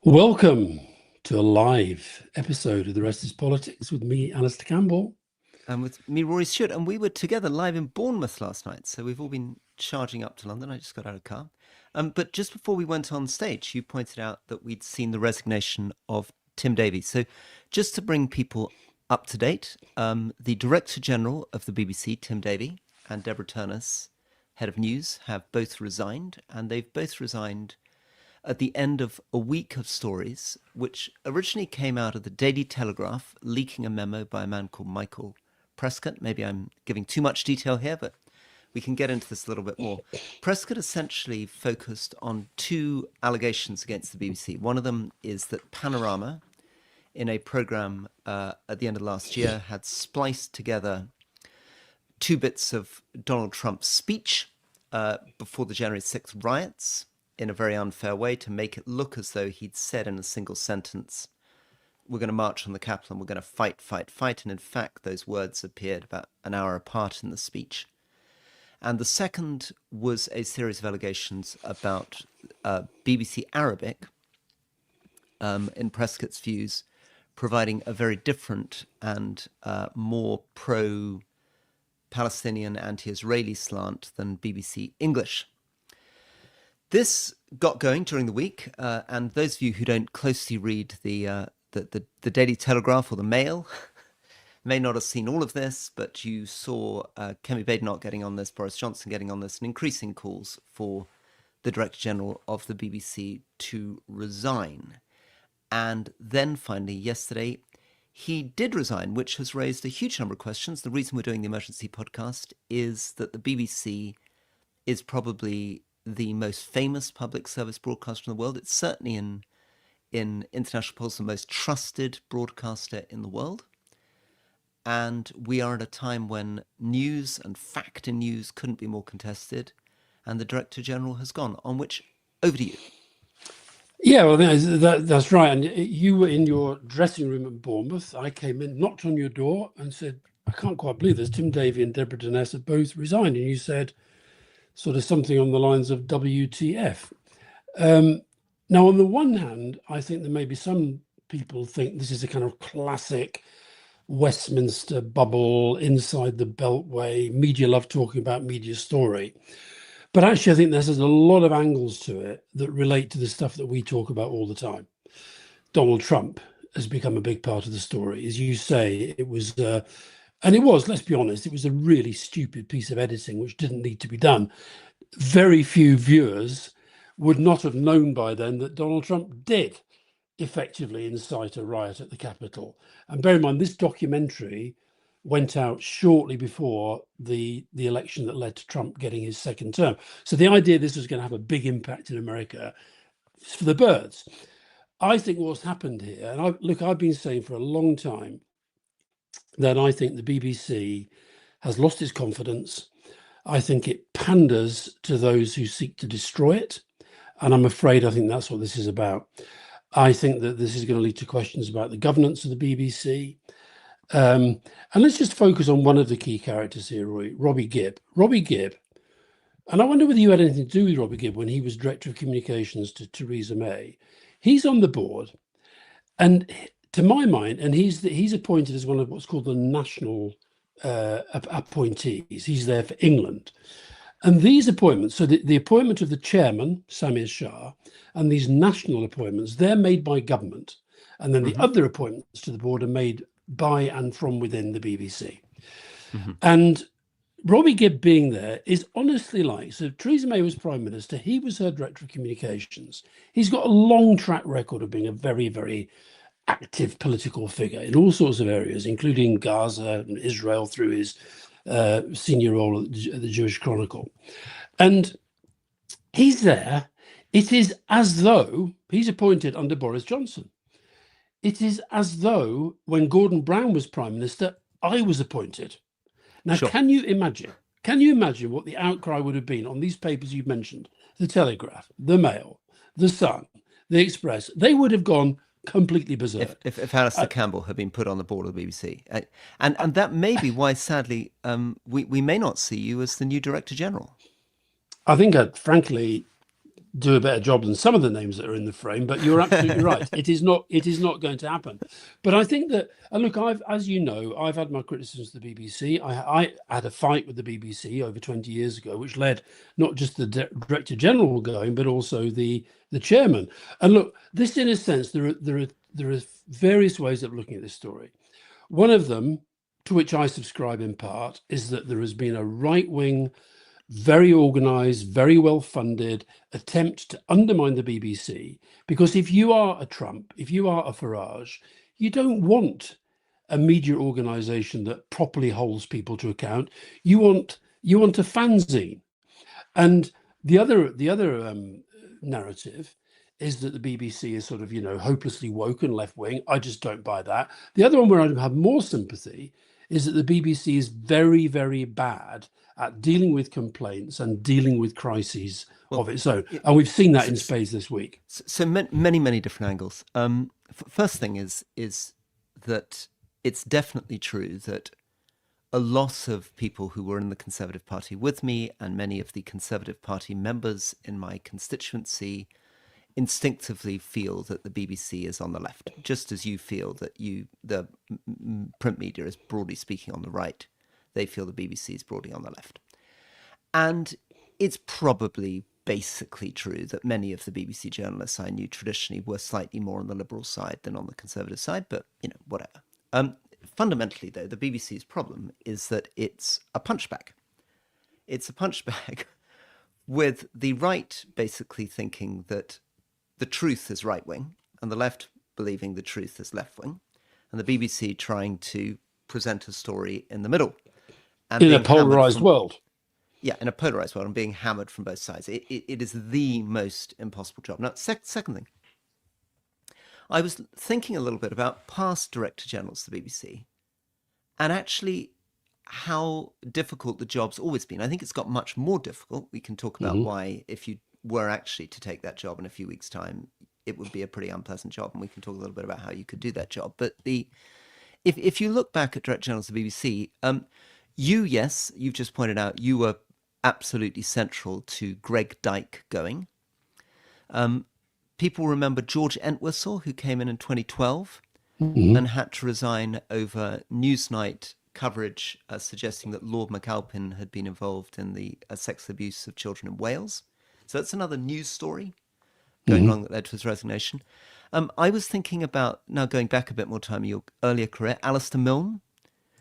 Welcome to a live episode of The Rest is Politics with me, Alistair Campbell. And with me, Rory Stewart, and we were together live in Bournemouth last night. So we've all been charging up to London. I just got out of the car. But just before we went on stage, you pointed out that we'd seen the resignation of Tim Davie. So just to bring people up to date, the Director General of the BBC, Tim Davie, and Deborah Turness, Head of News, have both resigned. And they've both resigned at the end of a week of stories, which originally came out of the Daily Telegraph, leaking a memo by a man called Michael Prescott. Maybe I'm giving too much detail here, but we can get into this a little bit more. Prescott essentially focused on two allegations against the BBC. One of them is that Panorama, in a programme at the end of last year, had spliced together two bits of Donald Trump's speech before the January 6th riots in a very unfair way to make it look as though he'd said in a single sentence, we're going to march on the Capitol and we're going to fight, fight, fight. And in fact, those words appeared about an hour apart in the speech. And the second was a series of allegations about BBC Arabic, in Prescott's views, providing a very different and more pro-Palestinian, anti-Israeli slant than BBC English. This got going during the week, and those of you who don't closely read the Daily Telegraph or the Mail may not have seen all of this, but you saw Kemi Badenoch getting on this, Boris Johnson getting on this, and increasing calls for the Director General of the BBC to resign. And then finally, yesterday, he did resign, which has raised a huge number of questions. The reason we're doing the emergency podcast is that the BBC is probably the most famous public service broadcaster in the world. It's certainly in international polls the most trusted broadcaster in the world. And we are at a time when news and fact in news couldn't be more contested. And the Director General has gone, on which, over to you. Yeah, well, that's right. And you were in your dressing room at Bournemouth. I came in, knocked on your door and said, I can't quite believe this. Tim Davie and Deborah Turness have both resigned. And you said sort of something on the lines of WTF. Now, on the one hand, I think there may be some people think this is a kind of classic Westminster bubble, inside the beltway, media love talking about media story. But actually, I think there's a lot of angles to it that relate to the stuff that we talk about all the time. Donald Trump has become a big part of the story. As you say, it was, and it was, let's be honest, it was a really stupid piece of editing which didn't need to be done. Very few viewers would not have known by then that Donald Trump did effectively incite a riot at the Capitol. And bear in mind, this documentary went out shortly before the election that led to Trump getting his second term. So the idea this was going to have a big impact in America is for the birds. I think what's happened here, and I've been saying for a long time that I think the BBC has lost its confidence. I think it panders to those who seek to destroy it. And I'm afraid I think that's what this is about. I think that this is going to lead to questions about the governance of the BBC. And let's just focus on one of the key characters here, Robbie Gibb. Robbie Gibb, and I wonder whether you had anything to do with Robbie Gibb when he was Director of Communications to Theresa May. He's on the board, and to my mind, and he's appointed as one of what's called the national appointees. He's there for England. And these appointments, so the appointment of the chairman, Samir Shah, and these national appointments, they're made by government. And then the other appointments to the board are made by and from within the BBC. And Robbie Gibb being there is honestly like, so Theresa May was Prime Minister, he was her Director of Communications. He's got a long track record of being a very, very active political figure in all sorts of areas, including Gaza and Israel through his senior role at the Jewish Chronicle. And he's there. It is as though he's appointed under Boris Johnson. It is as though when Gordon Brown was Prime Minister, I was appointed. Now, Sure. Can you imagine what the outcry would have been on these papers you've mentioned, the Telegraph, the Mail, the Sun, the Express? They would have gone completely berserk. If Alistair Campbell had been put on the board of the BBC. And that may be why, sadly, we may not see you as the new Director General. I think, frankly, do a better job than some of the names that are in the frame, but you're absolutely right. It is not going to happen. But I think that, and look, as you know, I've had my criticisms of the BBC. I had a fight with the BBC over 20 years ago, which led not just the Director General going, but also the chairman. And look, this, in a sense, there are various ways of looking at this story. One of them, to which I subscribe in part, is that there has been a right-wing, very organized, very well funded attempt to undermine the BBC, because if you are a Trump, if you are a Farage, you don't want a media organization that properly holds people to account. You want a fanzine. And the other narrative is that the BBC is sort of, hopelessly woke and left wing. I just don't buy that. The other one where I have more sympathy is that the BBC is very, very bad at dealing with complaints and dealing with crises of its own. And we've seen that in spades this week. So many different angles. First thing is that it's definitely true that a lot of people who were in the Conservative Party with me, and many of the Conservative Party members in my constituency, instinctively feel that the BBC is on the left, just as you feel that the print media is broadly speaking on the right. They feel the BBC is broadly on the left. And it's probably basically true that many of the BBC journalists I knew traditionally were slightly more on the liberal side than on the conservative side, but, whatever. Fundamentally, though, the BBC's problem is that it's a punchbag. It's a punchbag with the right basically thinking that the truth is right-wing and the left believing the truth is left-wing, and the BBC trying to present a story in the middle. And in a polarized world. Yeah, in a polarized world and being hammered from both sides. It is the most impossible job. Now, second thing, I was thinking a little bit about past Director Generals of the BBC and actually how difficult the job's always been. I think it's got much more difficult. We can talk about why, if you were actually to take that job in a few weeks' time, it would be a pretty unpleasant job, and we can talk a little bit about how you could do that job. But if you look back at Director Generals of the BBC, you've just pointed out, you were absolutely central to Greg Dyke going. People remember George Entwistle, who came in 2012 and had to resign over Newsnight coverage suggesting that Lord McAlpin had been involved in the sex abuse of children in Wales. So that's another news story going along that led to his resignation. I was thinking about, now going back a bit more time in your earlier career, Alston-Horne,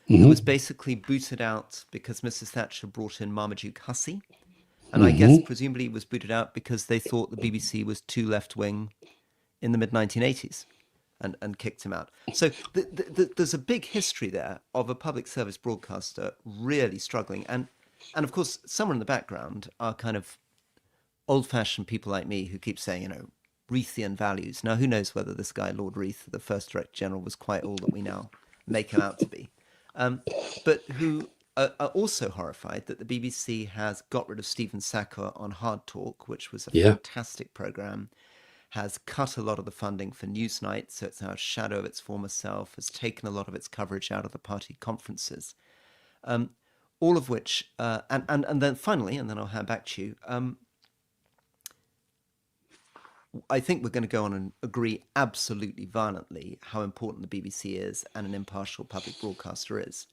who was basically booted out because Mrs. Thatcher brought in Marmaduke Hussey. And I guess presumably was booted out because they thought the BBC was too left-wing in the mid-1980s and kicked him out. So there's a big history there of a public service broadcaster really struggling. And of course, somewhere in the background are kind of old-fashioned people like me who keep saying, Reithian values. Now, who knows whether this guy, Lord Reith, the first Director General, was quite all that we now make him out to be. But who are also horrified that the BBC has got rid of Stephen Sacker on Hard Talk, which was a fantastic programme, has cut a lot of the funding for Newsnight, so it's now a shadow of its former self, has taken a lot of its coverage out of the party conferences. All of which, and then finally, and then I'll hand back to you, I think we're going to go on and agree absolutely violently how important the BBC is and an impartial public broadcaster is.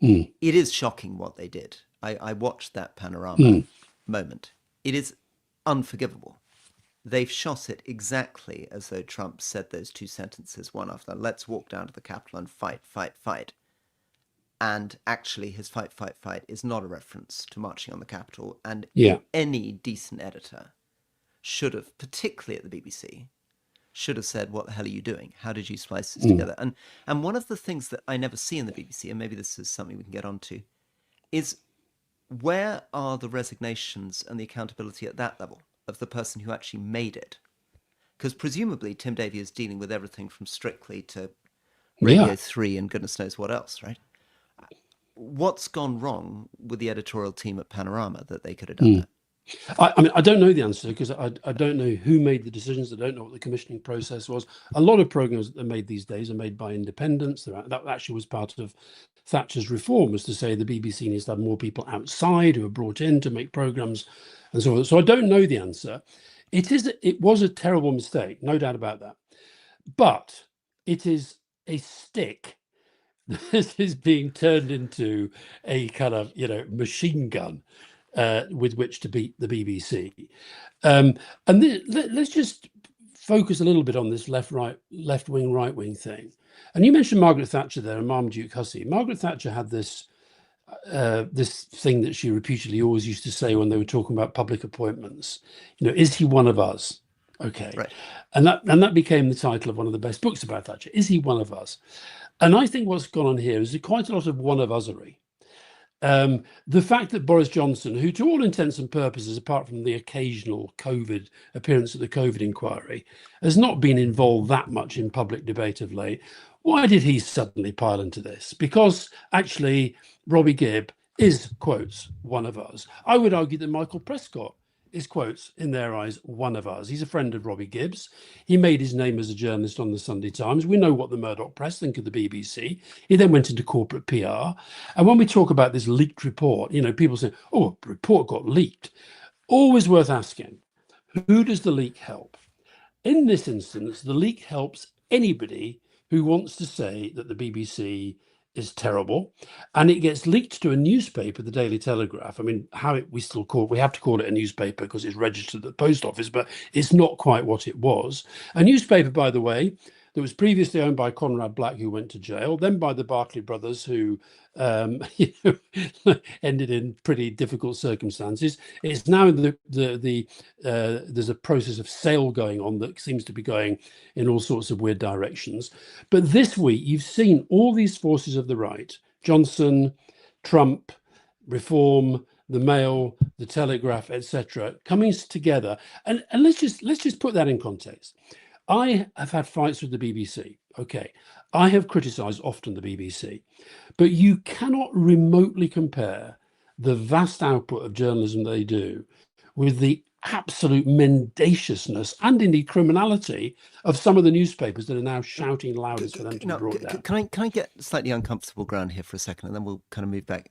It is shocking what they did. I watched that Panorama moment. It is unforgivable. They've shot it exactly as though Trump said those two sentences, one after the other. Let's walk down to the Capitol and fight, fight, fight. And actually his fight, fight, fight is not a reference to marching on the Capitol. And any decent editor should have, particularly at the BBC, should have said, what the hell are you doing? How did you splice this together? And one of the things that I never see in the BBC, and maybe this is something we can get onto, is where are the resignations and the accountability at that level of the person who actually made it? Because presumably Tim Davie is dealing with everything from Strictly to Radio 3 and goodness knows what else, right? What's gone wrong with the editorial team at Panorama that they could have done that? I mean, I don't know the answer because I don't know who made the decisions. I don't know what the commissioning process was. A lot of programs that are made these days are made by independents. That actually was part of Thatcher's reform, was to say the BBC needs to have more people outside who are brought in to make programs and so on. So I don't know the answer. It was a terrible mistake, no doubt about that. But it is a stick that is being turned into a kind of, machine gun with which to beat the BBC. And let's just focus a little bit on this left wing, right wing thing. And you mentioned Margaret Thatcher there and Marmaduke Hussey. Margaret Thatcher had this thing that she repeatedly always used to say when they were talking about public appointments. Is he one of us? Okay. Right. And that became the title of one of the best books about Thatcher. Is he one of us? And I think what's gone on here is quite a lot of one of usery. The fact that Boris Johnson, who to all intents and purposes, apart from the occasional COVID appearance at the COVID inquiry, has not been involved that much in public debate of late, why did he suddenly pile into this? Because actually, Robbie Gibb is, quotes, one of us. I would argue that Michael Prescott is, quotes, in their eyes, one of us. He's a friend of Robbie Gibbs. He made his name as a journalist on the Sunday Times. We know what the Murdoch press think of the BBC. He then went into corporate PR. And when we talk about this leaked report, people say, oh, a report got leaked. Always worth asking, who does the leak help? In this instance, the leak helps anybody who wants to say that the BBC is terrible, and it gets leaked to a newspaper, the Daily Telegraph. I mean, we have to call it a newspaper because it's registered at the post office, but it's not quite what it was. A newspaper, by the way, that was previously owned by Conrad Black, who went to jail, then by the Barclay brothers, who ended in pretty difficult circumstances. It's now there's a process of sale going on that seems to be going in all sorts of weird directions. But this week, you've seen all these forces of the right, Johnson, Trump, Reform, the Mail, the Telegraph, etc., coming together. And let's just put that in context. I have had fights with the BBC. Okay, I have criticised often the BBC, but you cannot remotely compare the vast output of journalism they do with the absolute mendaciousness and indeed criminality of some of the newspapers that are now shouting loudest for them to be brought down. Can I get slightly uncomfortable ground here for a second, and then we'll kind of move back.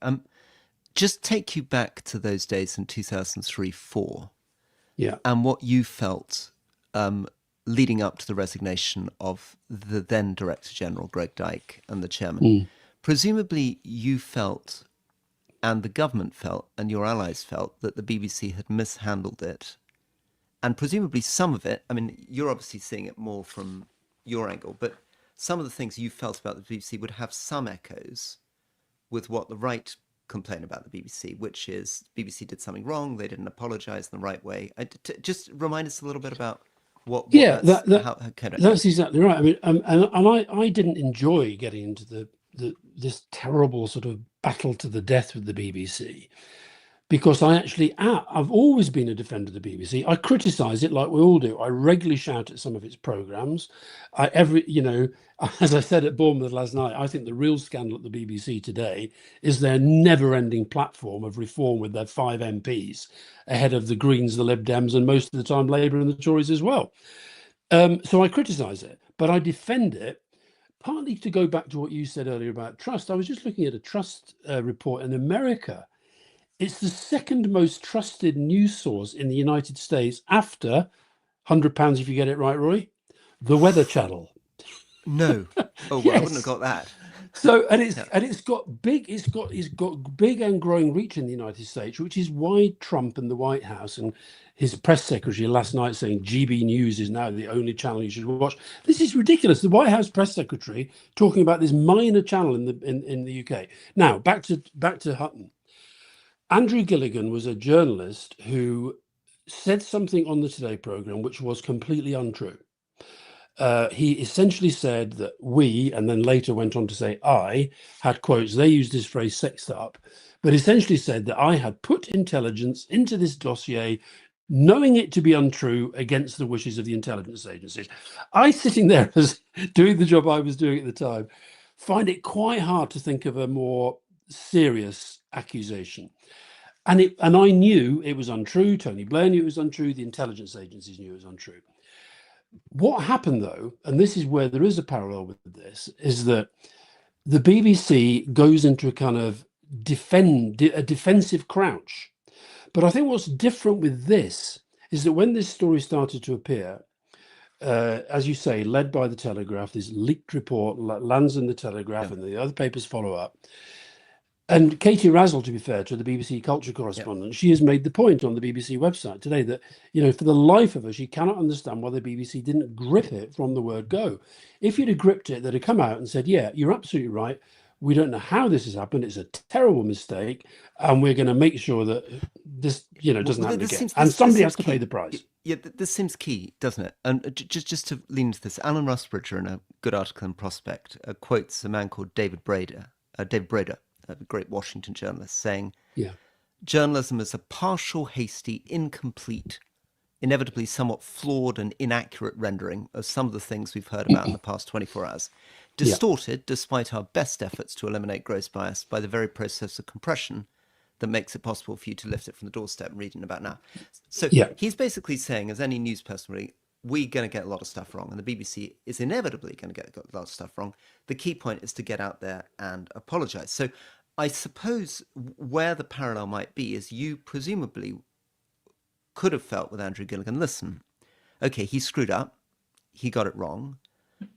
Just take you back to those days in 2003-04. Yeah, and what you felt leading up to the resignation of the then Director General, Greg Dyke, and the chairman. Presumably you felt, and the government felt, and your allies felt, that the BBC had mishandled it. And presumably some of it, I mean, you're obviously seeing it more from your angle, but some of the things you felt about the BBC would have some echoes with what the right complain about the BBC, which is BBC did something wrong, they didn't apologise in the right way. Just remind us a little bit about that's exactly right. I mean, and I didn't enjoy getting into this terrible sort of battle to the death with the BBC, because I've always been a defender of the BBC. I criticise it like we all do. I regularly shout at some of its programmes. As I said at Bournemouth last night, I think the real scandal at the BBC today is their never-ending platform of reform with their 5 MPs ahead of the Greens, the Lib Dems, and most of the time Labour and the Tories as well. So I criticise it, but I defend it, partly to go back to what you said earlier about trust. I was just looking at a trust report in America. It's the second most trusted news source in the United States after £100 if you get it right, Roy, the Weather Channel. No. Oh, well, Yes. I wouldn't have got that. So it's got big and growing reach in the United States, which is why Trump and the White House and his press secretary last night saying GB News is now the only channel you should watch. This is ridiculous. The White House press secretary talking about this minor channel in the UK. Now back to Hutton. Andrew Gilligan was a journalist who said something on the Today programme which was completely untrue. He essentially said that we, and then later went on to say I, had, quotes, they used this phrase sexed up, but essentially said that I had put intelligence into this dossier, knowing it to be untrue against the wishes of the intelligence agencies. I, sitting there as doing the job I was doing at the time, find it quite hard to think of a more serious accusation. And I knew it was untrue. Tony Blair knew it was untrue. The intelligence agencies knew it was untrue. What happened, though, and this is where there is a parallel with this, is that the BBC goes into a kind of defensive crouch. But I think what's different with this is that when this story started to appear, as you say, led by the Telegraph, this leaked report lands in the Telegraph, and the other papers follow up. And Katie Razzle, to be fair to the BBC culture correspondent, she has made the point on the BBC website today that, for the life of her, she cannot understand why the BBC didn't grip it from the word go. If you'd have gripped it, they'd have come out and said, yeah, you're absolutely right. We don't know how this has happened. It's a terrible mistake. And we're going to make sure that this, doesn't happen again. And somebody has to pay the price. Yeah, this seems key, doesn't it? And just to lean into this, Alan Rusbridger, in a good article in Prospect, quotes a man called David Brader, a great Washington journalist, saying, journalism is a partial, hasty, incomplete, inevitably somewhat flawed and inaccurate rendering of some of the things we've heard about in the past 24 hours, distorted, despite our best efforts to eliminate gross bias, by the very process of compression that makes it possible for you to lift it from the doorstep and read it about now. So he's basically saying, as any news person really, we're going to get a lot of stuff wrong, and the BBC is inevitably going to get a lot of stuff wrong. The key point is to get out there and apologise. So I suppose where the parallel might be is you presumably could have felt with Andrew Gilligan, listen, okay, he screwed up, he got it wrong,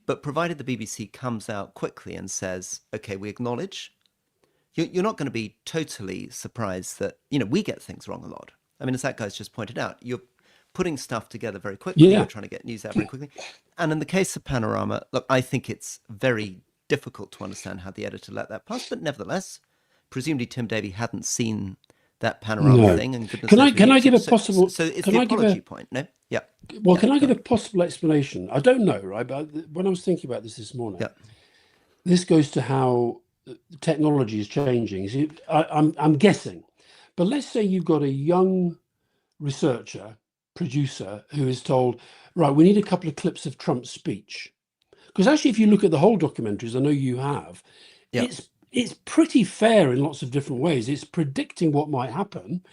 but provided the BBC comes out quickly and says, okay, we acknowledge, you're not going to be totally surprised that, we get things wrong a lot. I mean, as that guy's just pointed out, you're putting stuff together very quickly. You're trying to get news out very quickly. And in the case of Panorama, look, I think it's very difficult to understand how the editor let that pass, but nevertheless, presumably Tim Davie hadn't seen that Panorama thing. And can I give a possible? So it's the apology point, no? Yeah. Well, can I give a possible explanation? I don't know, right? But when I was thinking about this morning, this goes to how technology is changing. So I'm guessing, but let's say you've got a young researcher, producer, who is told, right, we need a couple of clips of Trump's speech. Because actually, if you look at the whole documentaries, I know you have, it's pretty fair in lots of different ways. It's predicting what might happen.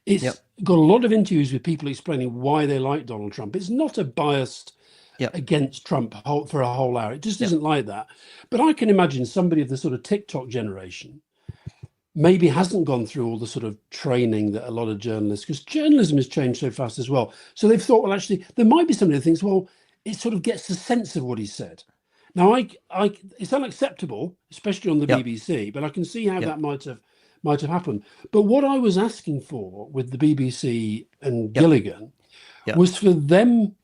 It's got a lot of interviews with people explaining why they like Donald Trump. It's not a biased against Trump for a whole hour. It just isn't like that. But I can imagine somebody of the sort of TikTok generation maybe hasn't gone through all the sort of training that a lot of journalists, because journalism has changed so fast as well. So they've thought, well, actually, there might be somebody who thinks, well, it sort of gets the sense of what he said. Now, it's unacceptable, especially on the BBC, but I can see how that might have happened. But what I was asking for with the BBC and Gilligan was for them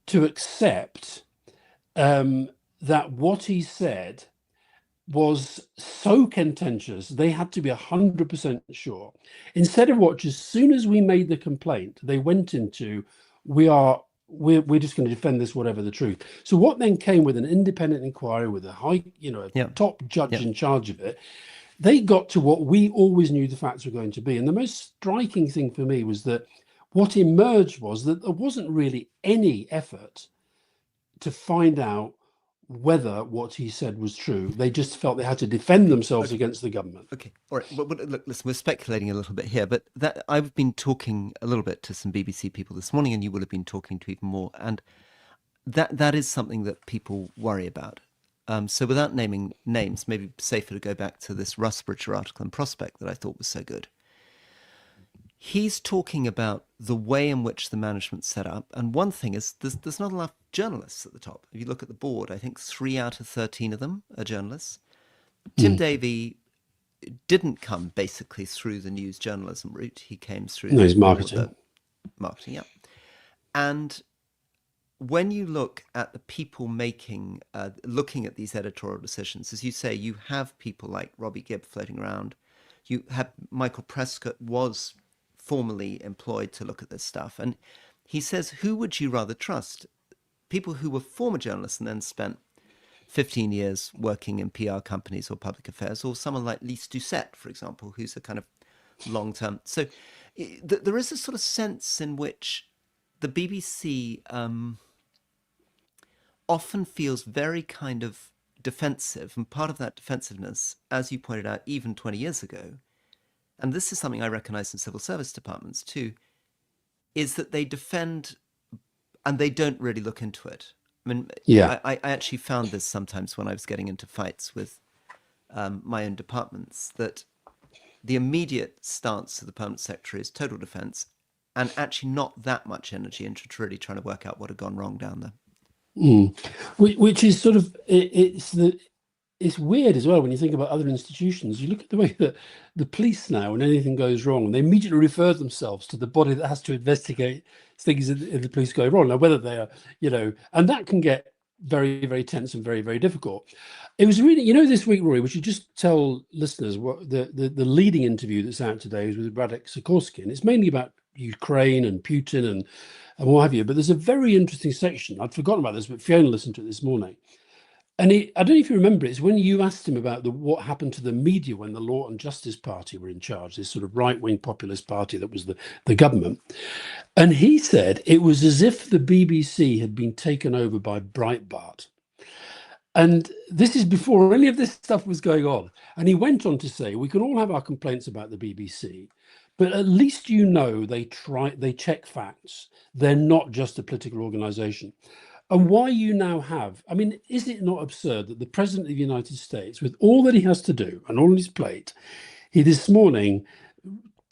to accept that what he said was so contentious, they had to be 100% sure. Instead of what, as soon as we made the complaint, they went into, we're just going to defend this, whatever the truth. So what then came with an independent inquiry with a high, a top judge in charge of it, they got to what we always knew the facts were going to be. And the most striking thing for me was that what emerged was that there wasn't really any effort to find out whether what he said was true. They just felt they had to defend themselves against the government. Okay, all right. But look, listen, we're speculating a little bit here, but I've been talking a little bit to some BBC people this morning, and you will have been talking to even more. And that is something that people worry about. So without naming names, maybe safer to go back to this Rusbridger article in Prospect that I thought was so good. He's talking about the way in which the management's set up. And one thing is there's not enough journalists at the top. If you look at the board, I think 3 out of 13 of them are journalists. Tim Davie didn't come basically through the news journalism route. He came through his marketing. Marketing, yeah. And when you look at the people looking at these editorial decisions, as you say, you have people like Robbie Gibb floating around. You have Michael Prescott was formally employed to look at this stuff. And he says, who would you rather trust? People who were former journalists and then spent 15 years working in PR companies or public affairs, or someone like Lise Doucette, for example, who's a kind of long-term. So there is a sort of sense in which the BBC often feels very kind of defensive. And part of that defensiveness, as you pointed out, even 20 years ago, and this is something I recognize in civil service departments too, is that they defend and they don't really look into it. I mean, I actually found this sometimes when I was getting into fights with my own departments, that the immediate stance of the permanent secretary is total defense, and actually not that much energy into really trying to work out what had gone wrong down there. Which is sort of it's weird as well when you think about other institutions. You look at the way that the police now, when anything goes wrong, they immediately refer themselves to the body that has to investigate things in the police going wrong. Now, whether they are, and that can get very, very tense and very, very difficult. It was really, this week, Rory, we should just tell listeners what the leading interview that's out today is with Radek Sikorsky, and it's mainly about Ukraine and Putin and what have you. But there's a very interesting section. I'd forgotten about this, but Fiona listened to it this morning. And I don't know if you remember, it's when you asked him about what happened to the media when the Law and Justice Party were in charge, this sort of right-wing populist party that was the government. And he said it was as if the BBC had been taken over by Breitbart. And this is before any of this stuff was going on. And he went on to say, we can all have our complaints about the BBC, but at least they check facts. They're not just a political organization. And why you now have, I mean, is it not absurd that the President of the United States, with all that he has to do and all on his plate, he this morning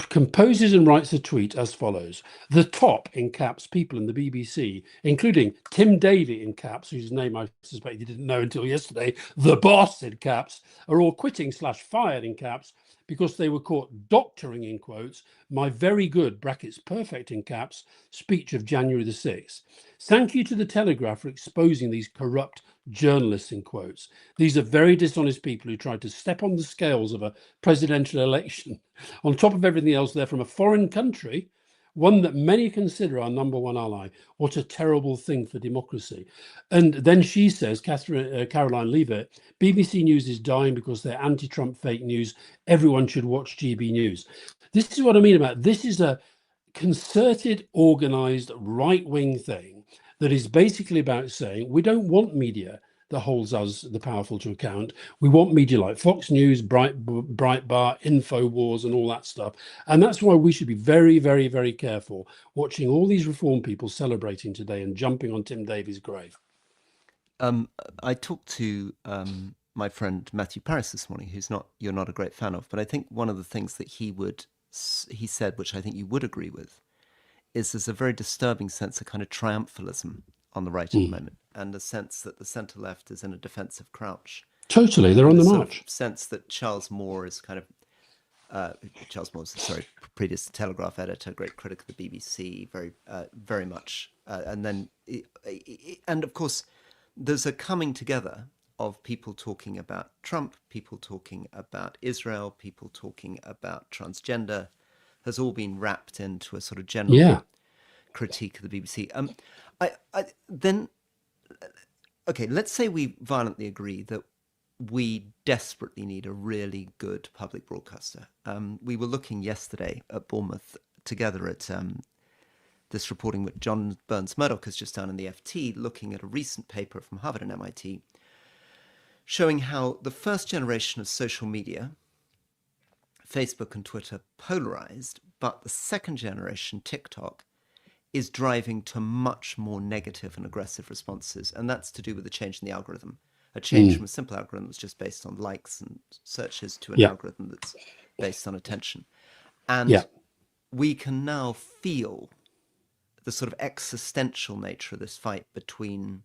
composes and writes a tweet as follows: the top, in caps, people in the BBC, including Tim Davie in caps, whose name I suspect you didn't know until yesterday, the boss in caps, are all quitting/fired in caps because they were caught doctoring, in quotes, my very good, brackets perfect in caps, speech of January the 6th. Thank you to the Telegraph for exposing these corrupt journalists, in quotes. These are very dishonest people who tried to step on the scales of a presidential election. On top of everything else, they're from a foreign country, one that many consider our number one ally. What a terrible thing for democracy. And then she says, Caroline Leavitt, BBC News is dying because they're anti-Trump fake news. Everyone should watch GB News. This is what I mean about this is a concerted, organized right-wing thing that is basically about saying we don't want media that holds us, the powerful, to account. We want media like Fox News, Breitbart, InfoWars, and all that stuff. And that's why we should be very, very, very careful watching all these reform people celebrating today and jumping on Tim Davie's grave. I talked to my friend Matthew Paris this morning, you're not a great fan of, but I think one of the things that he said, which I think you would agree with, is there's a very disturbing sense of kind of triumphalism on the right at the moment, and a sense that the centre left is in a defensive crouch. Totally, they're on the march. Sense that Charles Moore is kind of Charles Moore's previous Telegraph editor, great critic of the BBC, very much, and of course, there's a coming together of people talking about Trump, people talking about Israel, people talking about transgender, has all been wrapped into a sort of general critique of the BBC. Okay, let's say we violently agree that we desperately need a really good public broadcaster. We were looking yesterday at Bournemouth together at this reporting that John Burns-Murdoch has just done in the FT, looking at a recent paper from Harvard and MIT, showing how the first generation of social media, Facebook and Twitter, polarized, but the second generation, TikTok, is driving to much more negative and aggressive responses. And that's to do with the change in the algorithm, a change from a simple algorithm that's just based on likes and searches to an algorithm that's based on attention. And we can now feel the sort of existential nature of this fight between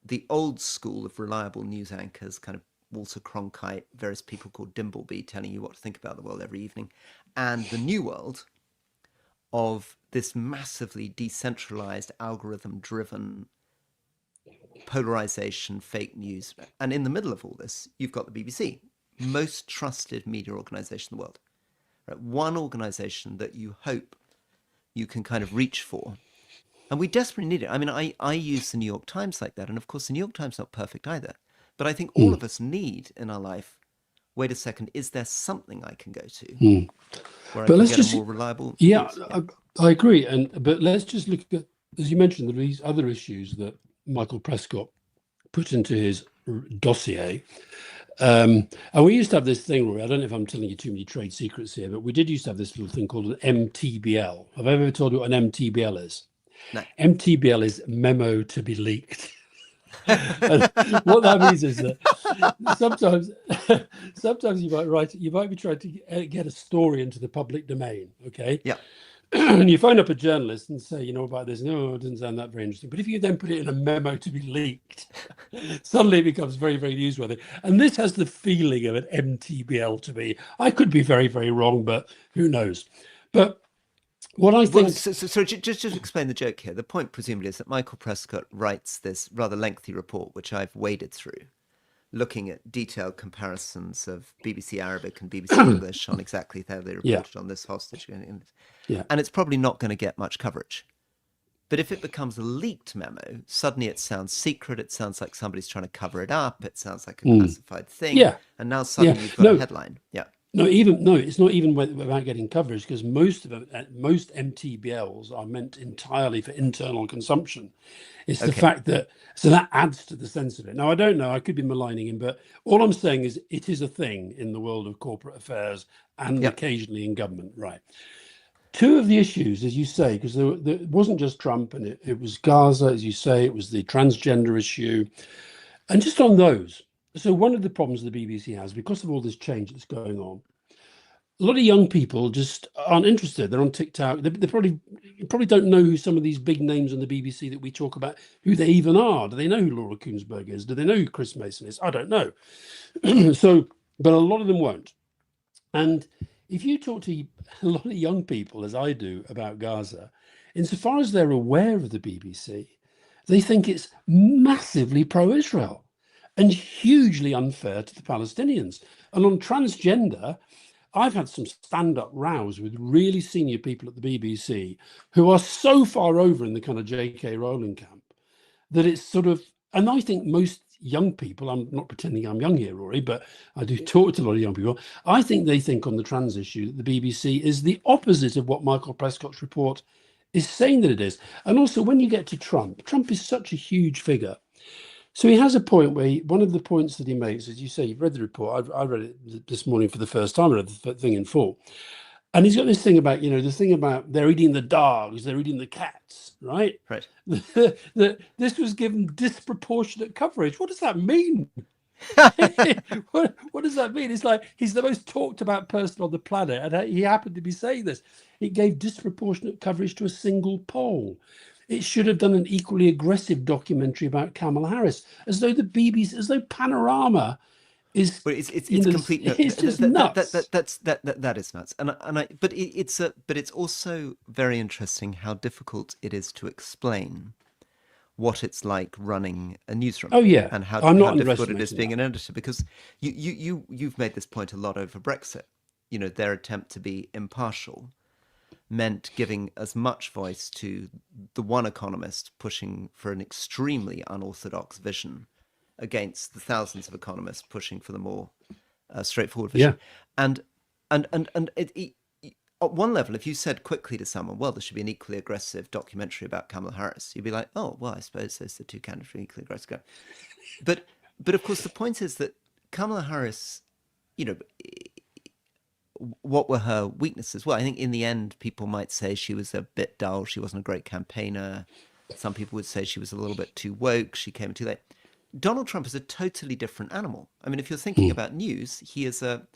the old school of reliable news anchors, kind of Walter Cronkite, various people called Dimbleby telling you what to think about the world every evening, and the new world of this massively decentralized, algorithm-driven polarization, fake news. And in the middle of all this, you've got the BBC, most trusted media organization in the world. Right? One organization that you hope you can kind of reach for. And we desperately need it. I mean, I use the New York Times like that. And of course, the New York Times is not perfect either. But I think all of us need in our life, wait a second, is there something I can go to where I can get a more reliable news? I agree. But let's just look at, as you mentioned, these other issues that Michael Prescott put into his dossier. And we used to have this thing, Rory, I don't know if I'm telling you too many trade secrets here, but we did used to have this little thing called an MTBL. Have I ever told you what an MTBL is? No. MTBL is memo to be leaked. And what that means is that sometimes you might be trying to get a story into the public domain, okay? Yeah. and you phone up a journalist and say, you know about this, no, it doesn't sound that very interesting. But if you then put it in a memo to be leaked, suddenly it becomes very, very newsworthy. And this has the feeling of an MTBL to me. I could be very, very wrong, but who knows? But what I think... So just explain the joke here. The point presumably is that Michael Prescott writes this rather lengthy report, which I've waded through, looking at detailed comparisons of BBC Arabic and BBC English on exactly how they reported on this hostage. And it's probably not going to get much coverage. But if it becomes a leaked memo, suddenly it sounds secret, it sounds like somebody's trying to cover it up, it sounds like a classified thing. And now suddenly you've got a headline. No, it's not even about getting coverage, because most MTBLs are meant entirely for internal consumption. It's the fact that, so that adds to the sense of it. Now, I don't know, I could be maligning him, but all I'm saying is it is a thing in the world of corporate affairs and occasionally in government, right? Two of the issues, as you say, because it wasn't just Trump, and it was Gaza, as you say, it was the transgender issue. And just on those, so one of the problems the BBC has, because of all this change that's going on, a lot of young people just aren't interested. They're on TikTok. They probably don't know who some of these big names on the BBC that we talk about, who they even are. Do they know who Laura Kuenssberg is? Do they know who Chris Mason is? I don't know. So, but a lot of them won't. And if you talk to a lot of young people, as I do, about Gaza, insofar as they're aware of the BBC, they think it's massively pro-Israel and hugely unfair to the Palestinians. And on transgender, I've had some stand-up rows with really senior people at the BBC who are so far over in the kind of J.K. Rowling camp that it's sort of, and I think most young people, I'm not pretending I'm young here, Rory, but I do talk to a lot of young people. I think they think on the trans issue that the BBC is the opposite of what Michael Prescott's report is saying that it is. And also when you get to Trump is such a huge figure. So he has a point where one of the points that he makes, as you say, you've read the report. I read it this morning for the first time. I read the thing in full. And he's got this thing about, the thing about they're eating the dogs, they're eating the cats, right? Right. This was given disproportionate coverage. What does that mean? What does that mean? It's like he's the most talked about person on the planet, and he happened to be saying this. It gave disproportionate coverage to a single poll. It should have done an equally aggressive documentary about Kamala Harris, as though the BBC, as though Panorama is. But it's complete. It's just nuts. That is nuts. But it's also very interesting how difficult it is to explain what it's like running a newsroom. Oh yeah, and how difficult it is being an editor, because you've made this point a lot over Brexit. Their attempt to be impartial meant giving as much voice to the one economist pushing for an extremely unorthodox vision against the thousands of economists pushing for the more straightforward vision. And at one level, if you said quickly to someone, well, there should be an equally aggressive documentary about Kamala Harris, you'd be like, oh, well, I suppose those are the two candidates for equally aggressive. But of course, the point is that Kamala Harris, what were her weaknesses? Well, I think in the end, people might say she was a bit dull. She wasn't a great campaigner. Some people would say she was a little bit too woke. She came too late. Donald Trump is a totally different animal. I mean, if you're thinking about news, he is a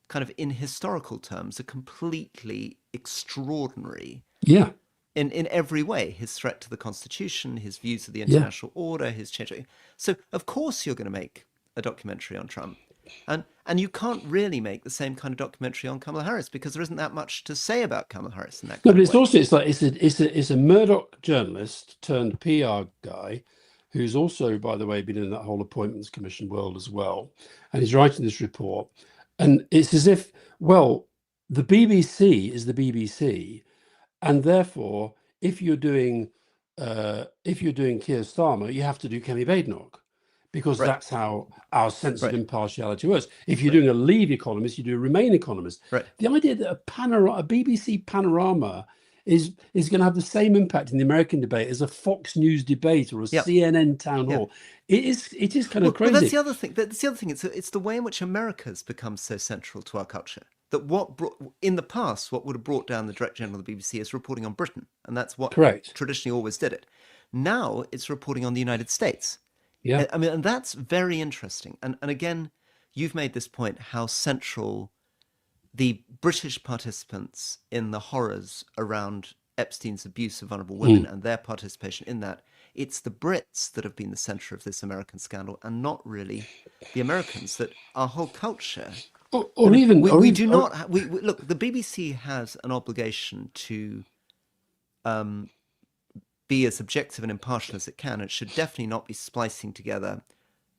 kind of, in historical terms, a completely extraordinary. Yeah. In every way, his threat to the Constitution, his views of the international order, his change. So, of course, you're going to make a documentary on Trump. And you can't really make the same kind of documentary on Kamala Harris, because there isn't that much to say about Kamala Harris in that. No, but it's a Murdoch journalist turned PR guy, who's also, by the way, been in that whole appointments commission world as well, and he's writing this report. And it's as if, well, the BBC is the BBC, and therefore, if you're doing Keir Starmer, you have to do Kemi Badenoch, because that's how our sense of impartiality works. If you're doing a Leave economist, you do a Remain economist. Right. The idea that a BBC panorama is going to have the same impact in the American debate as a Fox News debate or a CNN town hall. It is kind of crazy. But that's the other thing. It's the way in which America's become so central to our culture. That in the past, what would have brought down the Director General of the BBC is reporting on Britain, and that's what traditionally always did it. Now it's reporting on the United States. Yeah, I mean, and that's very interesting. And again, you've made this point, how central the British participants in the horrors around Epstein's abuse of vulnerable women and their participation in that. It's the Brits that have been the center of this American scandal, and not really the Americans. That our whole culture, we do not. We look. The BBC has an obligation to be as objective and impartial as it can. It should definitely not be splicing together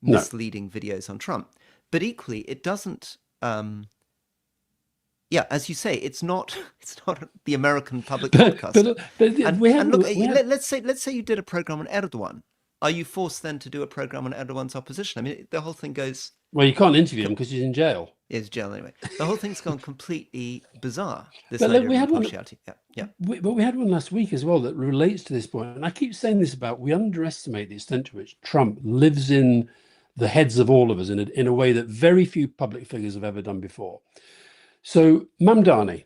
misleading videos on Trump. But equally, it doesn't. Yeah, as you say, it's not the American public broadcaster. Let's say you did a program on Erdogan. Are you forced then to do a program on Erdogan's opposition? I mean, the whole thing goes. Well, you can't interview him because he's in jail. He's jail anyway. The whole thing's gone completely bizarre. This but idea we of had impartiality. But we had one last week as well that relates to this point. And I keep saying this about we underestimate the extent to which Trump lives in the heads of all of us in a way that very few public figures have ever done before. So Mamdani,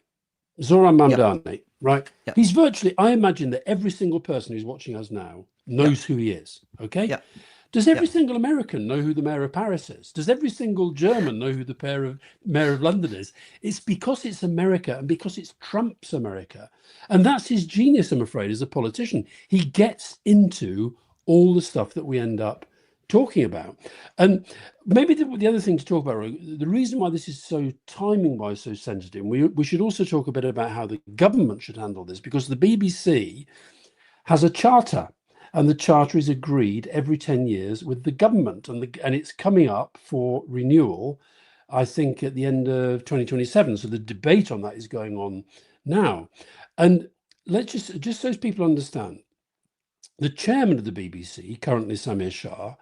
Zoran Mamdani, right? Yep. He's virtually, I imagine that every single person who's watching us now knows who he is, okay? Yep. Does every single American know who the mayor of Paris is? Does every single German know who the mayor of London is? It's because it's America and because it's Trump's America. And that's his genius, I'm afraid, as a politician. He gets into all the stuff that we end up talking about. And maybe the other thing to talk about, the reason why this is so timing-wise so sensitive, we should also talk a bit about how the government should handle this, because the BBC has a charter, and the charter is agreed every 10 years with the government, and it's coming up for renewal, I think, at the end of 2027. So the debate on that is going on now. And let's just so as people understand, the chairman of the BBC, currently Samir Shah,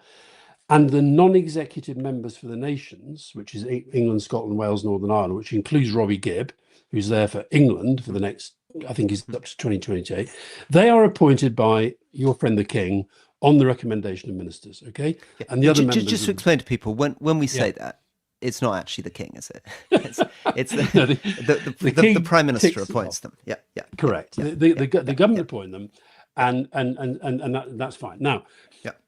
and the non-executive members for the nations, which is England, Scotland, Wales, Northern Ireland, which includes Robbie Gibb, who's there for England for the next, I think he's up to 2028, they are appointed by your friend the King on the recommendation of ministers, okay? Yeah. And the other members... Just to explain to people, when we say that, it's not actually the King, is it? It's the Prime Minister appoints them. Yeah. Correct. Yeah. The government appoint them. And that's fine. Now,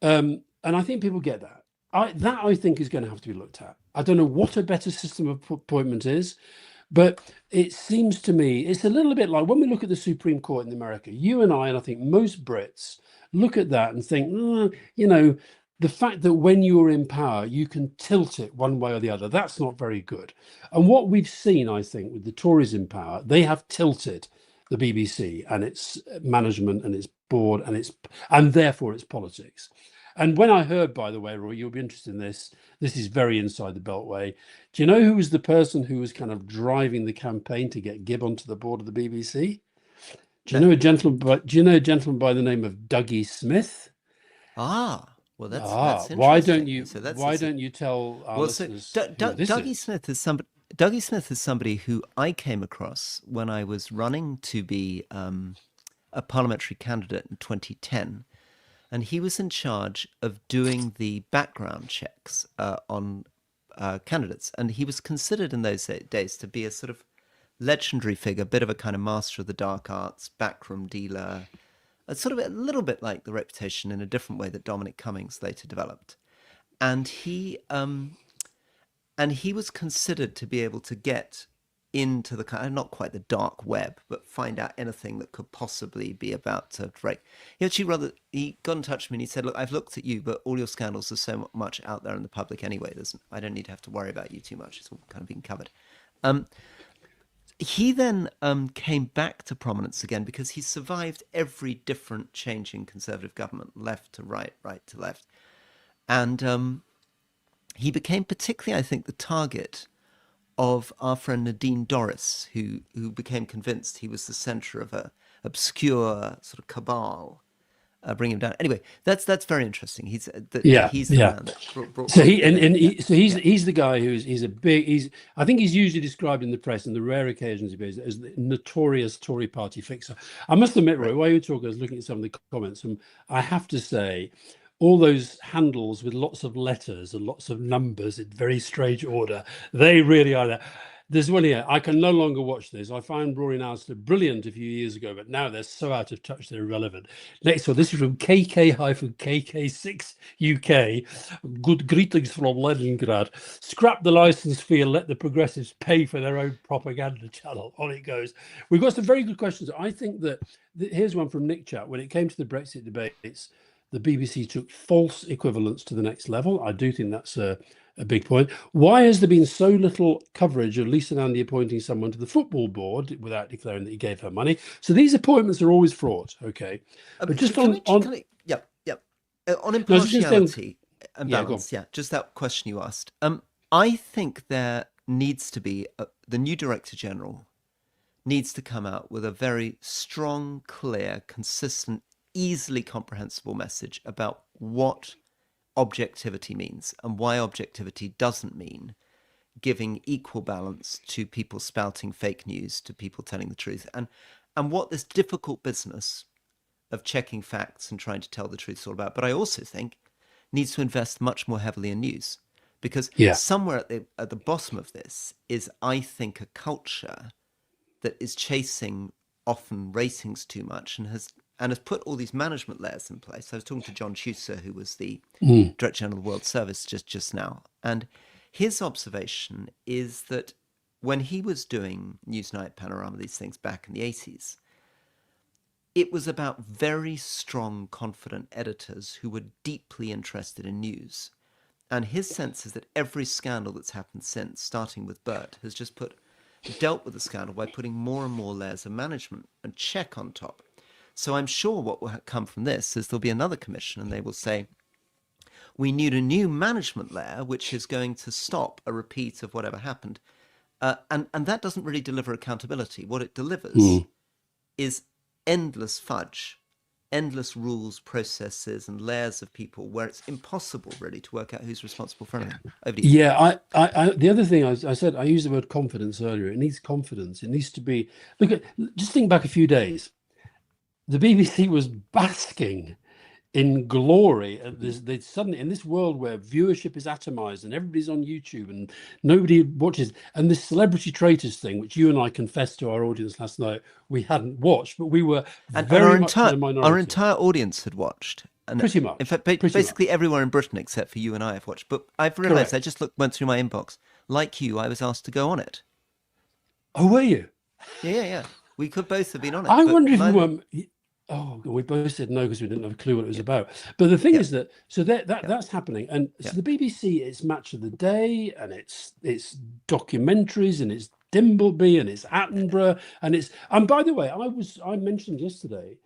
and I think people get that. I think is going to have to be looked at. I don't know what a better system of appointment is, but it seems to me it's a little bit like when we look at the Supreme Court in America. You and I think most Brits look at that and think, the fact that when you're in power, you can tilt it one way or the other. That's not very good. And what we've seen, I think, with the Tories in power, they have tilted the BBC and its management and its board and therefore its politics. And when I heard, by the way, Roy, you'll be interested in this is very inside the Beltway. Do you know who was the person who was kind of driving the campaign to get Gibb onto the board of the BBC? Do you know a gentleman by the name of Dougie Smith? Well, that's interesting. Why don't you tell our listeners Dougie Smith is somebody. Dougie Smith is somebody who I came across when I was running to be a parliamentary candidate in 2010, and he was in charge of doing the background checks on candidates, and he was considered in those days to be a sort of legendary figure, a bit of a kind of master of the dark arts, backroom dealer, sort of a little bit like the reputation in a different way that Dominic Cummings later developed, and he was considered to be able to get into the kind of, not quite the dark web, but find out anything that could possibly be about to break. He got in touch with me and he said, look, I've looked at you, but all your scandals are so much out there in the public anyway. I don't need to have to worry about you too much. It's all kind of being covered. He then came back to prominence again because he survived every different change in Conservative government, left to right, right to left. And he became particularly, I think, the target of our friend Nadine Dorris, who became convinced he was the centre of a obscure sort of cabal, bring him down. Anyway, that's very interesting. He's the man that he's the guy I think he's usually described in the press and the rare occasions he appears as the notorious Tory party fixer. I must admit, Roy, while you were talking, I was looking at some of the comments, and I have to say, all those handles with lots of letters and lots of numbers in very strange order, they really are there. There's one here. I can no longer watch this. I found Rory and Alistair brilliant a few years ago, but now they're so out of touch, they're irrelevant. Next one. This is from KK-KK6 UK. Good greetings from Leningrad. Scrap the license fee and let the progressives pay for their own propaganda channel. On it goes. We've got some very good questions. I think that here's one from Nick Chat. When it came to the Brexit debates, the BBC took false equivalence to the next level. I do think that's a big point. Why has there been so little coverage of Lisa Nandy appointing someone to the football board without declaring that he gave her money? So these appointments are always fraught, okay? But just on impartiality and balance, just that question you asked. I think there needs to be the new Director General needs to come out with a very strong, clear, consistent, easily comprehensible message about what objectivity means and why objectivity doesn't mean giving equal balance to people spouting fake news, to people telling the truth, and what this difficult business of checking facts and trying to tell the truth is all about. But I also think needs to invest much more heavily in news, because somewhere at the bottom of this is, I think, a culture that is chasing often ratings too much and has put all these management layers in place. I was talking to John Schuster, who was the Director General of the World Service just now, and his observation is that when he was doing Newsnight, Panorama, these things back in the 80s, it was about very strong, confident editors who were deeply interested in news. And his sense is that every scandal that's happened since, starting with Bert, has just dealt with the scandal by putting more and more layers of management and check on top. So I'm sure what will come from this is there'll be another commission and they will say, we need a new management layer which is going to stop a repeat of whatever happened. And that doesn't really deliver accountability. What it delivers is endless fudge, endless rules, processes, and layers of people where it's impossible really to work out who's responsible for anything. Yeah, the other thing I said, I used the word confidence earlier. It needs confidence. It needs to be, just think back a few days. The BBC was basking in glory at this. They suddenly, in this world where viewership is atomized and everybody's on YouTube and nobody watches, and this celebrity traitors thing, which you and I confessed to our audience last night, we hadn't watched, but we were very much in a minority. Our entire audience had watched. And pretty much. In fact, basically everywhere in Britain except for you and I have watched. But I've realised, Correct. I just went through my inbox. Like you, I was asked to go on it. Oh, were you? Yeah. We could both have been on it. I wonder if we were. Oh, we both said no because we didn't have a clue what it was about. But the thing is that that's happening, and so the BBC, it's Match of the Day, and it's documentaries, and it's Dimbleby, and it's Attenborough, and by the way, I mentioned yesterday,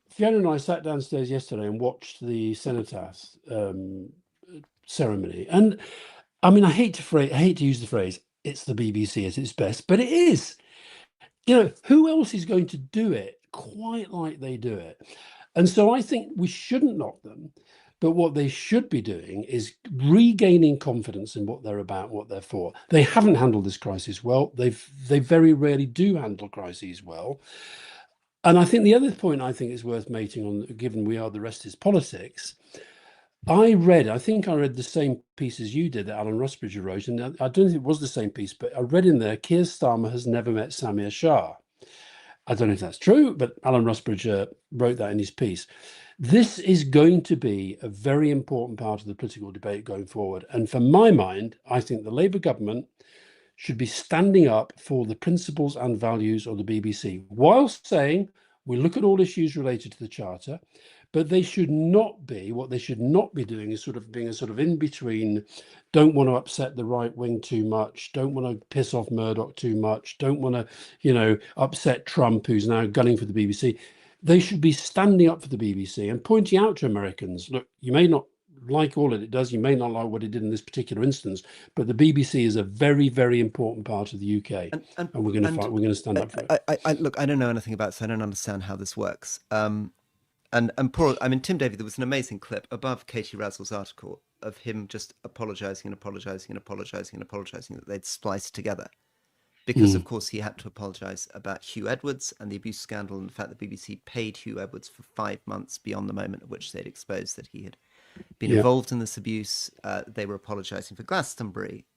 Fiona and I sat downstairs yesterday and watched the Cenotaph ceremony, and I mean, I hate to use the phrase "it's the BBC at its best," but it is. Who else is going to do it quite like they do it? And so I think we shouldn't knock them, but what they should be doing is regaining confidence in what they're about, what they're for. They haven't handled this crisis well. They very rarely do handle crises well. And I think the other point I think is worth making on, given we are the rest is politics, I think I read the same piece as you did that Alan Rusbridger wrote, and I don't think it was the same piece, but I read in there, Keir Starmer has never met Samir Shah. I don't know if that's true, but Alan Rusbridger wrote that in his piece. This is going to be a very important part of the political debate going forward. And for my mind, I think the Labour government should be standing up for the principles and values of the BBC, whilst saying we look at all issues related to the Charter, but they should not be, what they should not be doing is sort of being a sort of in-between, don't want to upset the right wing too much, don't want to piss off Murdoch too much, don't want to, upset Trump, who's now gunning for the BBC. They should be standing up for the BBC and pointing out to Americans, look, you may not like all that it does, you may not like what it did in this particular instance, but the BBC is a very, very important part of the UK, and we're going to fight. We're going to stand up for it. Look, I don't know anything about it, so I don't understand how this works. And Tim Davie, there was an amazing clip above Katie Razzle's article of him just apologising that they'd spliced together. Because, of course, he had to apologise about Hugh Edwards and the abuse scandal, and the fact that BBC paid Hugh Edwards for 5 months beyond the moment at which they'd exposed that he had been involved in this abuse. They were apologising for Glastonbury.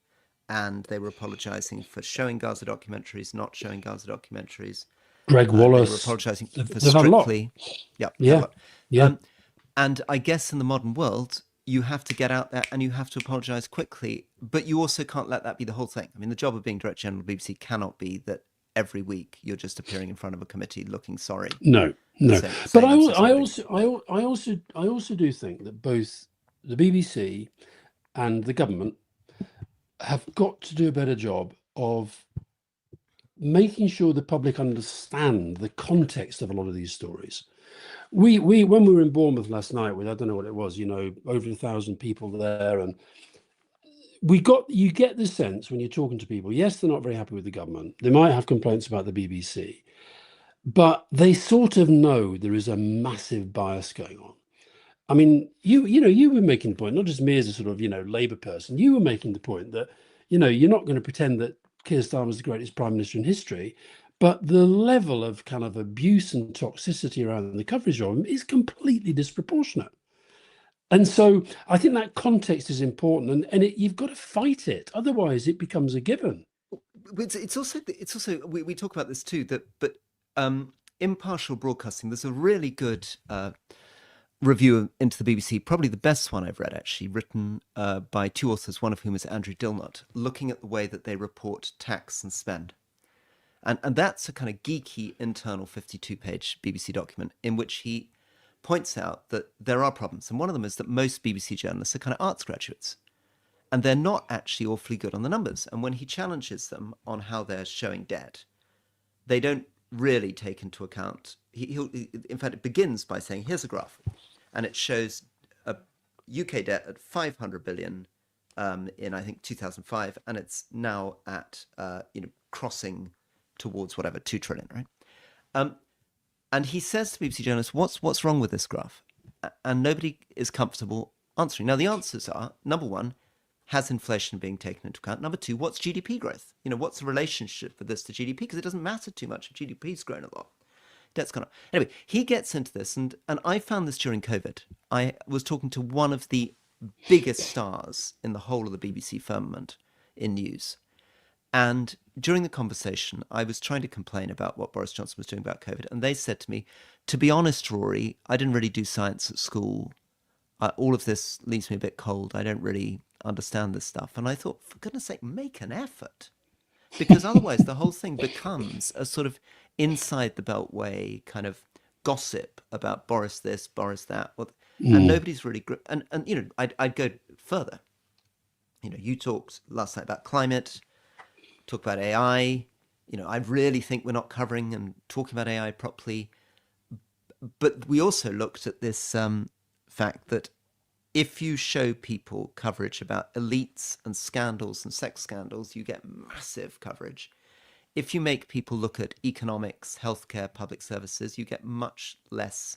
and they were apologising for showing Gaza documentaries, not showing Gaza documentaries. Greg They were Wallace. apologising for They've had a lot. Strictly. Yeah, Yeah. Yeah. And I guess in the modern world, you have to get out there and you have to apologise quickly, but you also can't let that be the whole thing. I mean, the job of being Director General of the BBC cannot be that every week you're just appearing in front of a committee looking sorry. No. But I also do think that both the BBC and the government have got to do a better job of making sure the public understand the context of a lot of these stories. We when we were in Bournemouth last night with, I don't know what it was, over 1,000 people there, and you get the sense when you're talking to people, yes, they're not very happy with the government. They might have complaints about the BBC, but they sort of know there is a massive bias going on. I mean, you were making the point, not just me as a sort of, Labour person, you were making the point that, you're not going to pretend that Keir Starmer was the greatest prime minister in history, but the level of kind of abuse and toxicity around the coverage of him is completely disproportionate. And so I think that context is important, and you've got to fight it. Otherwise, it becomes a given. It's also we talk about this too, but impartial broadcasting. There's a really good review into the BBC, probably the best one I've read, actually, written by two authors, one of whom is Andrew Dilnott, looking at the way that they report tax and spend. And that's a kind of geeky internal 52-page BBC document in which he points out that there are problems. And one of them is that most BBC journalists are kind of arts graduates, and they're not actually awfully good on the numbers. And when he challenges them on how they're showing debt, they don't really take into account. In fact, it begins by saying, here's a graph, and it shows a UK debt at 500 billion in, I think, 2005, and it's now at crossing towards whatever 2 trillion, right? And he says to BBC journalists, what's wrong with this graph? And nobody is comfortable answering. Now, the answers are, number one, has inflation being taken into account? Number two, what's GDP growth? What's the relationship for this to GDP? Because it doesn't matter too much if GDP's grown a lot. Debt's gone up. Anyway, he gets into this, and I found this during COVID. I was talking to one of the biggest stars in the whole of the BBC firmament in news. And during the conversation, I was trying to complain about what Boris Johnson was doing about COVID. And they said to me, to be honest, Rory, I didn't really do science at school. All of this leaves me a bit cold. I don't really understand this stuff. And I thought, for goodness sake, make an effort. Because otherwise the whole thing becomes a sort of inside the Beltway kind of gossip about Boris this, Boris that. And nobody's really... And I'd go further. You talked last night about climate, talk about AI. I really think we're not covering and talking about AI properly. But we also looked at this fact that if you show people coverage about elites and scandals and sex scandals, you get massive coverage. If you make people look at economics, healthcare, public services, you get much less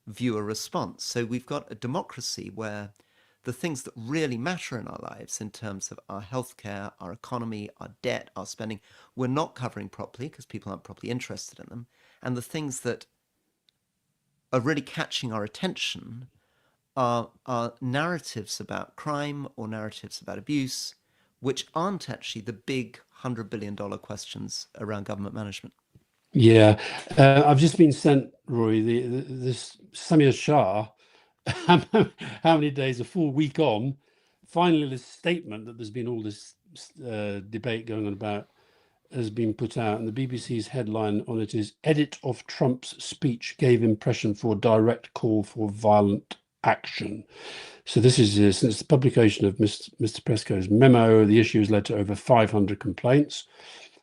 viewer response. So we've got a democracy where the things that really matter in our lives in terms of our healthcare, our economy, our debt, our spending, we're not covering properly because people aren't properly interested in them. And the things that are really catching our attention are narratives about crime or narratives about abuse, which aren't actually the big $100 billion questions around government management. Yeah, I've just been sent, Roy, this Samir Shah, how many days, a full week on, finally this statement that there's been all this debate going on about has been put out, and the BBC's headline on it is "Edit of Trump's speech gave impression for direct call for violent action." So this is since the publication of Mr. Presco's memo, the issue has led to over 500 complaints.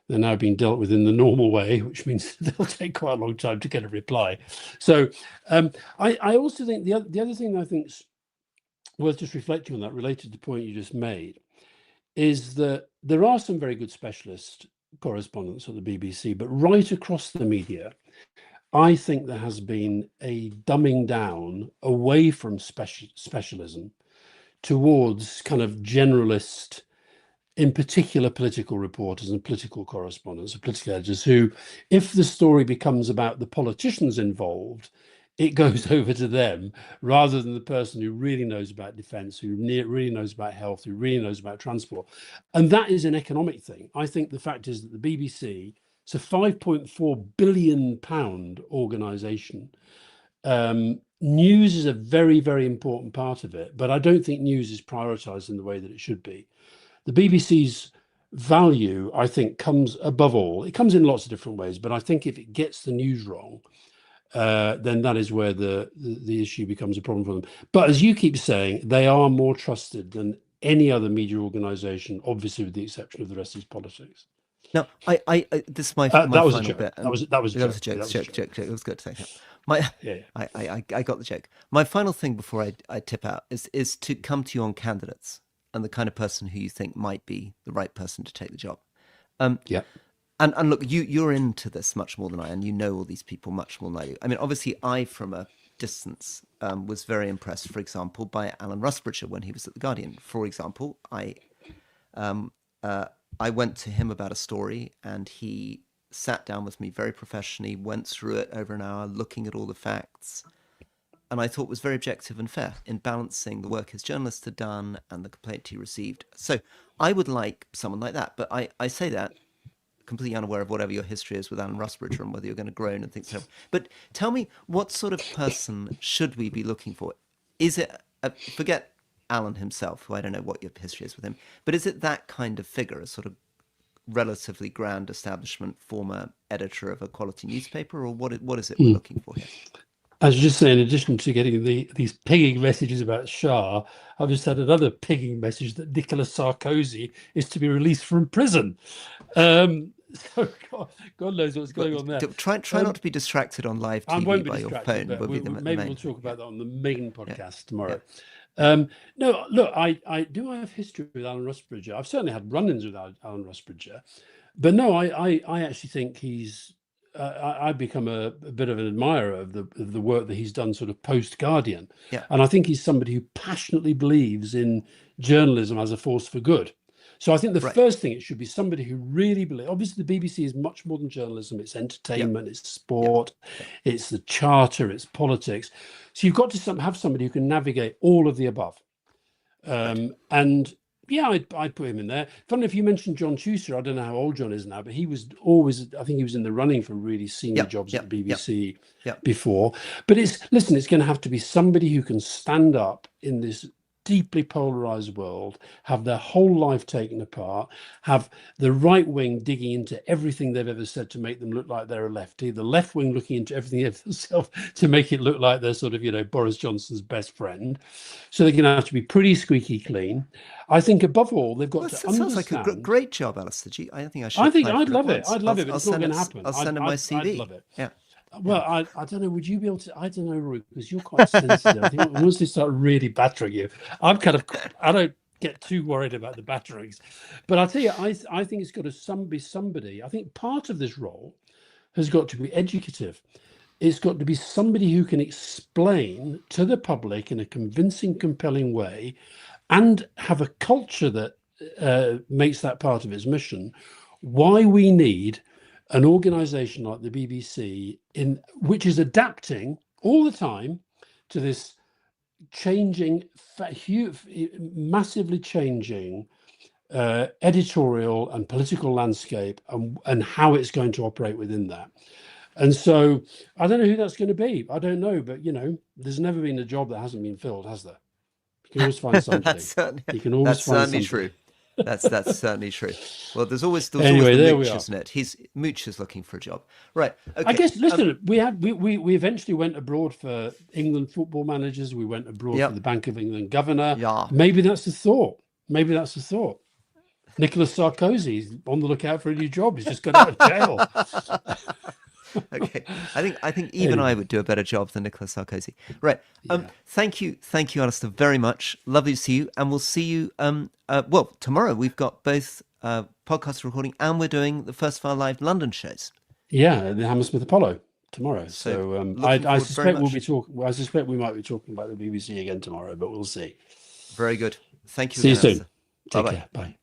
They're now being dealt with in the normal way, which means they'll take quite a long time to get a reply. So I also think the other thing I think is worth just reflecting on, that related to the point you just made, is that there are some very good specialist correspondents at the BBC, but right across the media, I think there has been a dumbing down away from specialism towards kind of generalist, in particular political reporters and political correspondents and political editors who, if the story becomes about the politicians involved, it goes over to them rather than the person who really knows about defence, who really knows about health, who really knows about transport. And that is an economic thing. I think the fact is that the BBC, it's a £5.4 billion organisation. News is a very, very important part of it, but I don't think news is prioritised in the way that it should be. The BBC's value, I think, comes above all. It comes in lots of different ways, but I think if it gets the news wrong, then that is where the issue becomes a problem for them. But as you keep saying, they are more trusted than any other media organisation, obviously with the exception of the rest of these politics. Now, this is my that was final a joke. bit. That was a joke. Joke. It was good. Thank you. Yeah. I got the joke. My final thing before I tip out is to come to you on candidates and the kind of person who you think might be the right person to take the job. Yeah. And look, you're into this much more than I, and you know all these people much more than I do. I mean, obviously, I, from a distance, was very impressed, for example, by Alan Rusbridger when he was at The Guardian. For example, I went to him about a story, and he sat down with me very professionally, went through it over an hour, looking at all the facts, and I thought was very objective and fair in balancing the work his journalists had done and the complaint he received. So I would like someone like that, but I say that completely unaware of whatever your history is with Alan Rusbridger and whether you're going to groan and things like that. But tell me, what sort of person should we be looking for? Is it, forget Alan himself, who I don't know what your history is with him, but is it that kind of figure, a sort of relatively grand establishment former editor of a quality newspaper, or what is it we're looking for here? I was just saying, in addition to getting these pigging messages about Shah, I've just had another pigging message that Nicolas Sarkozy is to be released from prison. So God knows what's going on there. Try not to be distracted on live TV by your phone. Maybe we'll talk about that on the main podcast tomorrow. Yeah. No, look, I do have history with Alan Rusbridger. I've certainly had run-ins with Alan Rusbridger, but no, I actually think he's. I've become a bit of an admirer of the work that he's done, sort of post-Guardian, and I think he's somebody who passionately believes in journalism as a force for good. So I think the first thing, it should be somebody who really believes. Obviously, the BBC is much more than journalism; it's entertainment, it's sport, it's the charter, it's politics. So you've got to have somebody who can navigate all of the above, and. Yeah, I'd put him in there. Funnily, if you mentioned John Tusa, I don't know how old John is now, but he was always, I think he was in the running for really senior jobs at the BBC before. But it's going to have to be somebody who can stand up in this deeply polarized world, have their whole life taken apart, have the right wing digging into everything they've ever said to make them look like they're a lefty, the left wing looking into everything themselves to make it look like they're sort of, Boris Johnson's best friend. So they're going to have to be pretty squeaky clean. I think above all, they've got to understand. Sounds like a great job, Alistair. I think I should. I think I'd love it. I'd love it, but it's not going to happen. I'll send him my CV. I'd love it. Yeah. Well, I don't know. Would you be able to? I don't know, Rory, because you're quite sensitive. I think once they start really battering you, I don't get too worried about the batterings. But I'll tell you, I think it's got to be somebody. I think part of this role has got to be educative. It's got to be somebody who can explain to the public in a convincing, compelling way, and have a culture that makes that part of its mission, why we need an organization like the BBC, which is adapting all the time to this changing, massively changing editorial and political landscape, and how it's going to operate within that. And so I don't know who that's going to be. I don't know, but there's never been a job that hasn't been filled, has there? You can always find something. That's certainly true. That's certainly true. Well, there's always the Mooch, isn't it? Mooch is looking for a job, right? Okay. I guess. Listen, we eventually went abroad for England football managers. We went abroad for the Bank of England governor. Yeah. Maybe that's the thought. Nicolas Sarkozy's on the lookout for a new job. He's just got out of jail. Okay, I think even I would do a better job than Nicolas Sarkozy. Right. Thank you, Alistair, very much. Lovely to see you, and we'll see you. Tomorrow we've got both podcast recording, and we're doing the First File Live London shows. Yeah, the Hammersmith Apollo tomorrow. So I suspect we'll be talking. I suspect we might be talking about the BBC again tomorrow, but we'll see. Very good. Thank you. See you soon. Take care. Bye.